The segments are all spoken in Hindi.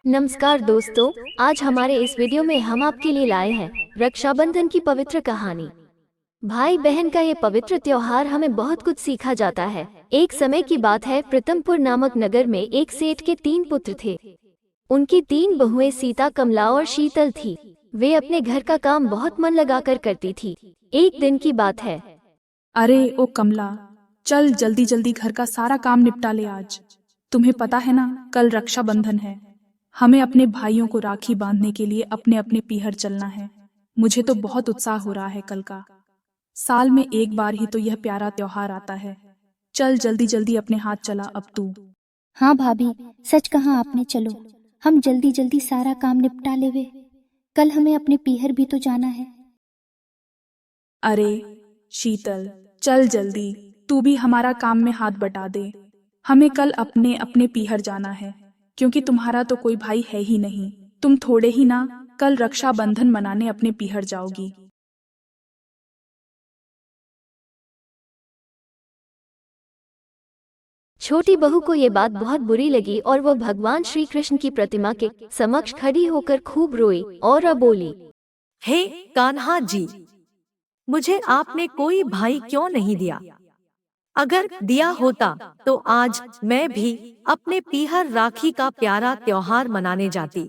नमस्कार दोस्तों, आज हमारे इस वीडियो में हम आपके लिए लाए हैं रक्षाबंधन की पवित्र कहानी। भाई बहन का ये पवित्र त्योहार हमें बहुत कुछ सीखा जाता है। एक समय की बात है, प्रीतमपुर नामक नगर में एक सेठ के 3 पुत्र थे। उनकी 3 बहुएं सीता, कमला और शीतल थी। वे अपने घर का काम बहुत मन लगाकर करती थी। एक दिन की बात है। अरे ओ कमला, चल जल्दी जल्दी घर का सारा काम निपटा ले आज। तुम्हें पता है ना, कल रक्षाबंधन है। हमें अपने भाइयों को राखी बांधने के लिए अपने अपने पीहर चलना है। मुझे तो बहुत उत्साह हो रहा है कल का। साल में एक बार ही तो यह प्यारा त्योहार आता है। चल जल्दी जल्दी अपने हाथ चला अब तू। हाँ भाभी, सच कहा आपने। चलो हम जल्दी जल्दी सारा काम निपटा लेवे। कल हमें अपने पीहर भी तो जाना है। अरे शीतल, चल जल्दी, तू भी हमारा काम में हाथ बटा दे। हमें कल अपने अपने पीहर जाना है, क्योंकि तुम्हारा तो कोई भाई है ही नहीं। तुम थोड़े ही ना कल रक्षाबंधन मनाने अपने पीहर जाओगी। छोटी बहू को ये बात बहुत बुरी लगी और वो भगवान श्री कृष्ण की प्रतिमा के समक्ष खड़ी होकर खूब रोई और बोली, हे कान्हा जी, मुझे आपने कोई भाई क्यों नहीं दिया? अगर दिया होता तो आज मैं भी अपने पीहर राखी का प्यारा त्योहार मनाने जाती।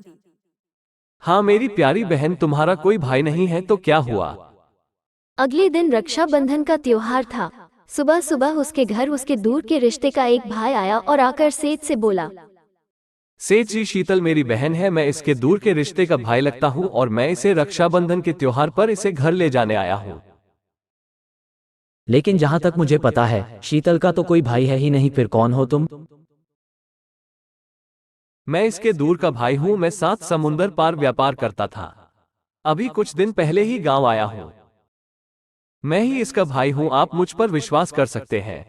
हाँ मेरी प्यारी बहन, तुम्हारा कोई भाई नहीं है तो क्या हुआ? अगले दिन रक्षाबंधन का त्योहार था। सुबह सुबह उसके घर उसके दूर के रिश्ते का एक भाई आया और आकर सेठ से बोला, सेठ जी, शीतल मेरी बहन है। मैं इसके दूर के रिश्ते का भाई लगता हूँ और मैं इसे रक्षाबंधन के त्योहार पर इसे घर ले जाने आया हूँ। लेकिन जहां तक मुझे पता है, शीतल का तो कोई भाई है ही नहीं। फिर कौन हो तुम? मैं इसके दूर का भाई हूँ। मैं 7 समुंदर पार व्यापार करता था। अभी कुछ दिन पहले ही गांव आया हूँ। मैं ही इसका भाई हूँ। आप मुझ पर विश्वास कर सकते हैं।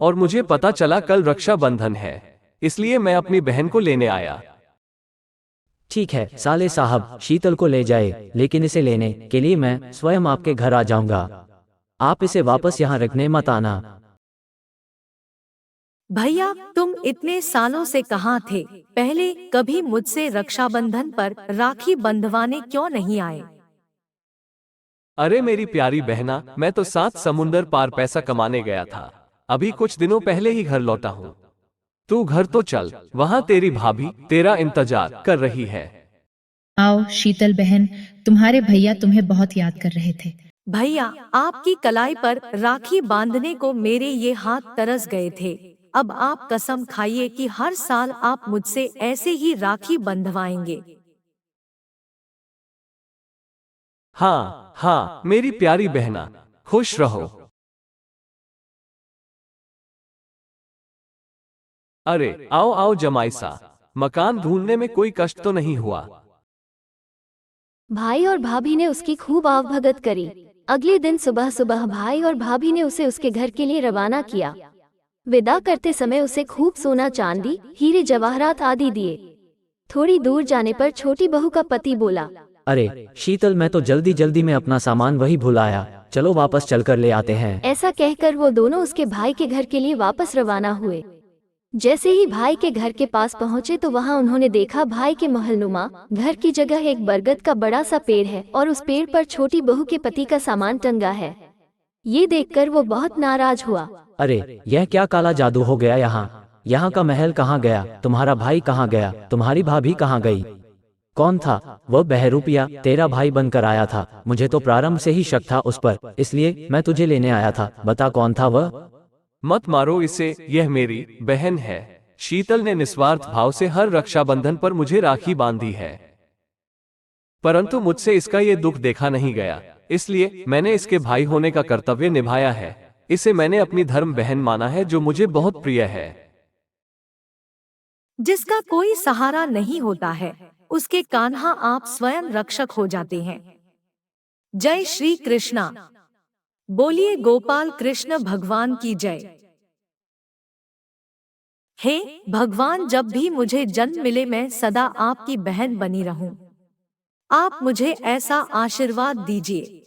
और मुझे पता चला कल रक्षाबंधन है, इसलिए मैं अपनी बहन को लेने आया। ठीक है साले साहब, शीतल को ले जाए, लेकिन इसे लेने के लिए मैं स्वयं आपके घर आ जाऊंगा। आप इसे वापस यहाँ रखने मत आना। भैया, तुम इतने सालों से कहाँ थे? पहले कभी मुझसे रक्षाबंधन पर राखी बंधवाने क्यों नहीं आए? अरे मेरी प्यारी बहना, मैं तो 7 समुंदर पार पैसा कमाने गया था। अभी कुछ दिनों पहले ही घर लौटा हूँ। तू घर तो चल, वहाँ तेरी भाभी तेरा इंतजार कर रही है। आओ शीतल बहन, तुम्हारे भैया तुम्हें बहुत याद कर रहे थे। भैया, आपकी कलाई पर राखी बांधने को मेरे ये हाथ तरस गए थे। अब आप कसम खाइए कि हर साल आप मुझसे ऐसे ही राखी बंधवाएंगे। हाँ हाँ मेरी प्यारी बहना, खुश रहो। अरे आओ आओ जमाई सा, मकान ढूंढने में कोई कष्ट तो नहीं हुआ? भाई और भाभी ने उसकी खूब आवभगत करी। अगले दिन सुबह सुबह भाई और भाभी ने उसे उसके घर के लिए रवाना किया। विदा करते समय उसे खूब सोना, चांदी, हीरे जवाहरात आदि दिए। थोड़ी दूर जाने पर छोटी बहू का पति बोला, अरे शीतल, मैं तो जल्दी जल्दी में अपना सामान वही भूल आया। चलो वापस चलकर ले आते हैं। ऐसा कहकर वो दोनों उसके भाई के घर के लिए वापस रवाना हुए। जैसे ही भाई के घर के पास पहुंचे तो वहां उन्होंने देखा भाई के महलनुमा घर की जगह एक बरगद का बड़ा सा पेड़ है और उस पेड़ पर छोटी बहू के पति का सामान टंगा है। ये देखकर वो बहुत नाराज हुआ। अरे यह क्या काला जादू हो गया? यहाँ का महल कहाँ गया? तुम्हारा भाई कहाँ गया? तुम्हारी भाभी कहाँ गई? कौन था वह बहरूपिया? तेरा भाई बनकर आया था। मुझे तो प्रारंभ से ही शक था उस पर, इसलिए मैं तुझे लेने आया था। बता कौन था वह? मत मारो इसे, यह मेरी बहन है। शीतल ने निस्वार्थ भाव से हर रक्षाबंधन पर मुझे राखी बांधी है, परंतु मुझसे इसका ये दुख देखा नहीं गया, इसलिए मैंने इसके भाई होने का कर्तव्य निभाया है। इसे मैंने अपनी धर्म बहन माना है, जो मुझे बहुत प्रिय है। जिसका कोई सहारा नहीं होता है, उसके कान्हा आप स्वयं रक्षक हो जाते हैं। जय श्री कृष्णा। बोलिए गोपाल कृष्ण भगवान की जय। हे भगवान, जब भी मुझे जन्म मिले मैं सदा आपकी बहन बनी रहूं। आप मुझे ऐसा आशीर्वाद दीजिए।